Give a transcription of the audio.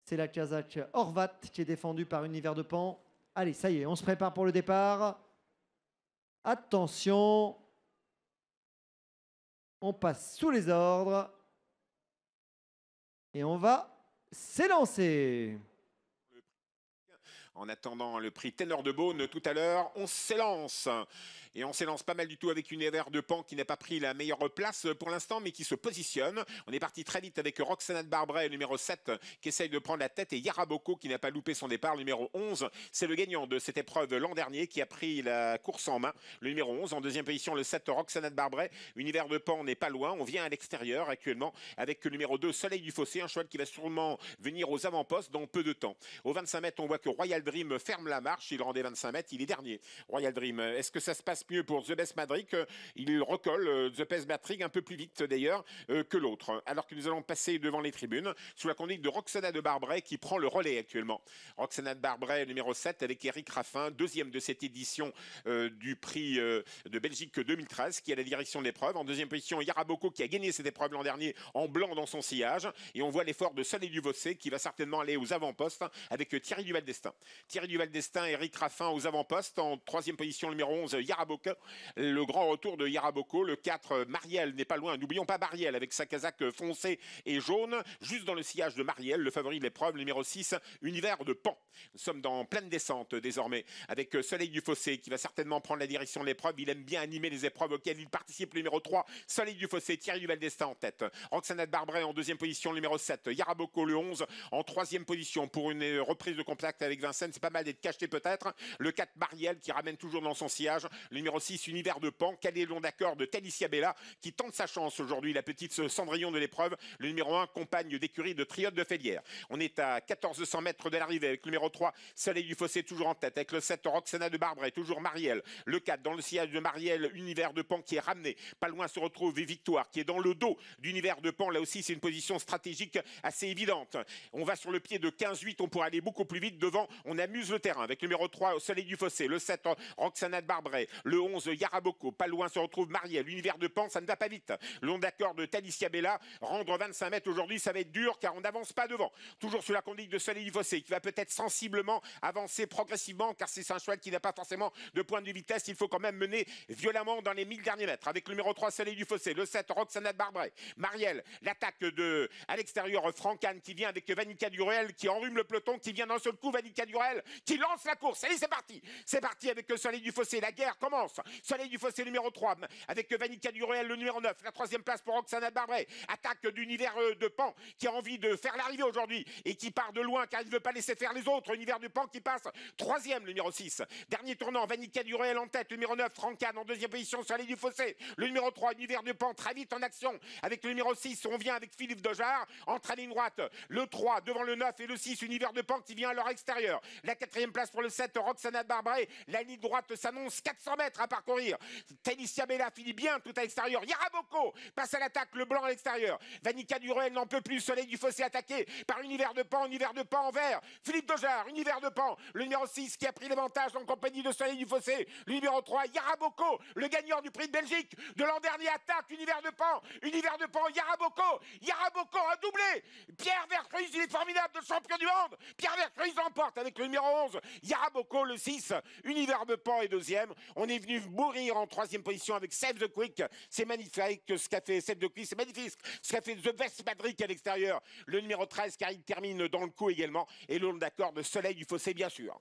C'est la Kazakh Horvat qui est défendue par Univers de Pan. Allez, ça y est, on se prépare pour le départ. Attention. On passe sous les ordres. Et on va s'élancer. En attendant le prix Ténor de Beaune tout à l'heure, on s'élance. Et on s'élance pas mal du tout avec Univers de Pan qui n'a pas pris la meilleure place pour l'instant, mais qui se positionne. On est parti très vite avec Roxana de Barbret, numéro 7, qui essaye de prendre la tête, et Yaraboko qui n'a pas loupé son départ, numéro 11. C'est le gagnant de cette épreuve l'an dernier qui a pris la course en main. Le numéro 11, en deuxième position, le 7, Roxana de Barbret. Univers de Pan n'est pas loin. On vient à l'extérieur actuellement avec le numéro 2, Soleil du Fossé, un cheval qui va sûrement venir aux avant-postes dans peu de temps. Aux 25 mètres, on voit que Royal Dream ferme la marche. Il rendait 25 mètres, il est dernier. Royal Dream, est-ce que ça se passe mieux pour The Best Madrid? Il recolle The Best Madrid un peu plus vite d'ailleurs que l'autre. Alors que nous allons passer devant les tribunes sous la conduite de Roxana de Barbret qui prend le relais actuellement. Roxana de Barbret, numéro 7, avec Eric Raffin, deuxième de cette édition du prix de Belgique 2013, qui a la direction de l'épreuve. En deuxième position, Yaraboko qui a gagné cette épreuve l'an dernier en blanc dans son sillage. Et on voit l'effort de Soleil du Vossé qui va certainement aller aux avant-postes avec Thierry Duval d'Estaing. Thierry Duval d'Estaing, Eric Raffin aux avant-postes. En troisième position, numéro 11, Yaraboko. Le grand retour de Yaraboko. Le 4, Marielle n'est pas loin. N'oublions pas Marielle avec sa casaque foncée et jaune. Juste dans le sillage de Marielle, le favori de l'épreuve, le numéro 6, Univers de Pan. Nous sommes dans pleine descente désormais avec Soleil du Fossé qui va certainement prendre la direction de l'épreuve. Il aime bien animer les épreuves auxquelles il participe. Le numéro 3, Soleil du Fossé, Thierry Duval d'Estaing en tête. Roxana de Barbret en deuxième position, le numéro 7. Yaraboko le 11 en troisième position pour une reprise de contact avec Vincennes. C'est pas mal d'être cacheté peut-être. Le 4, Marielle qui ramène toujours dans son sillage. Le numéro 6, Univers de Pan. Calé long d'accord de Talicia Bella qui tente sa chance aujourd'hui. La petite Cendrillon de l'épreuve. Le numéro 1, compagne d'écurie de Triote de Félière. On est à 1400 mètres de l'arrivée avec le numéro 3, Soleil du Fossé toujours en tête. Avec le 7, Roxana de Barbret, toujours Marielle. Le 4, dans le sillage de Marielle, Univers de Pan qui est ramené. Pas loin se retrouve Victoire qui est dans le dos d'Univers de Pan. Là aussi, c'est une position stratégique assez évidente. On va sur le pied de 15-8. On pourrait aller beaucoup plus vite devant. On amuse le terrain avec le numéro 3, Soleil du Fossé. Le 7, Roxana de Barbret. Le 11, Yaraboko. Pas loin se retrouve Marielle. Univers de Pan, ça ne va pas vite. Long d'accord de Talicia Bella. Rendre 25 mètres aujourd'hui, ça va être dur car on n'avance pas devant. Toujours sous la conduite de Soleil du Fossé qui va peut-être sensiblement avancer progressivement car c'est un cheval qui n'a pas forcément de point de vitesse. Il faut quand même mener violemment dans les 1000 derniers mètres avec le numéro 3, Soleil du Fossé. Le 7, Roxana de Barbret. Marielle, l'attaque de à l'extérieur, Francane qui vient avec Vanica Duruel qui enrhume le peloton, qui vient d'un seul coup, Vanica Duruel qui lance la course. Allez, c'est parti. C'est parti avec le Soleil du Fossé. La guerre commence. Soleil du Fossé numéro 3 avec Vanica Duruel, le numéro 9. La troisième place pour Roxana de Barbret. Attaque d'Univers de Pan qui a envie de faire l'arrivée aujourd'hui et qui part de loin car il ne veut pas laisser faire les autres. Univers de Pan qui passe troisième, le numéro 6. Dernier tournant, Vanica Duruel en tête. Le numéro 9, Francane en deuxième position, Soleil du Fossé. Le numéro 3, Univers de Pan, très vite en action avec le numéro 6. On vient avec Philippe Dojard entre la ligne droite. Le 3 devant le 9 et le 6, Univers de Pan qui vient à leur extérieur. La quatrième place pour le 7, Roxana de Barbret. La ligne droite s'annonce 400 mètres à parcourir. Talicia Bella finit bien tout à l'extérieur. Yaraboko passe à l'attaque, le blanc à l'extérieur. Vanica Duruel n'en peut plus. Soleil du Fossé attaqué par Univers de Pan en vert. Philippe Dojard, Univers de Pan, le numéro 6 qui a pris l'avantage en compagnie de Soleil du Fossé. Le numéro 3, Yaraboko, le gagnant du prix de Belgique de l'an dernier, attaque Univers de Pan, Yaraboko, Yaraboko a doublé. Pierre Vercruysse, il est formidable, le champion du monde. Pierre Vercruysse l'emporte avec le numéro 11, Yaraboko, le 6, Univers de Pan est deuxième. On est venu mourir en troisième position avec Save the Quick. C'est magnifique ce qu'a fait Save the Quick, c'est magnifique ce qu'a fait The Best Madrid à l'extérieur. Le numéro 13 car il termine dans le coup également et le long d'accord de Soleil du Fossé bien sûr.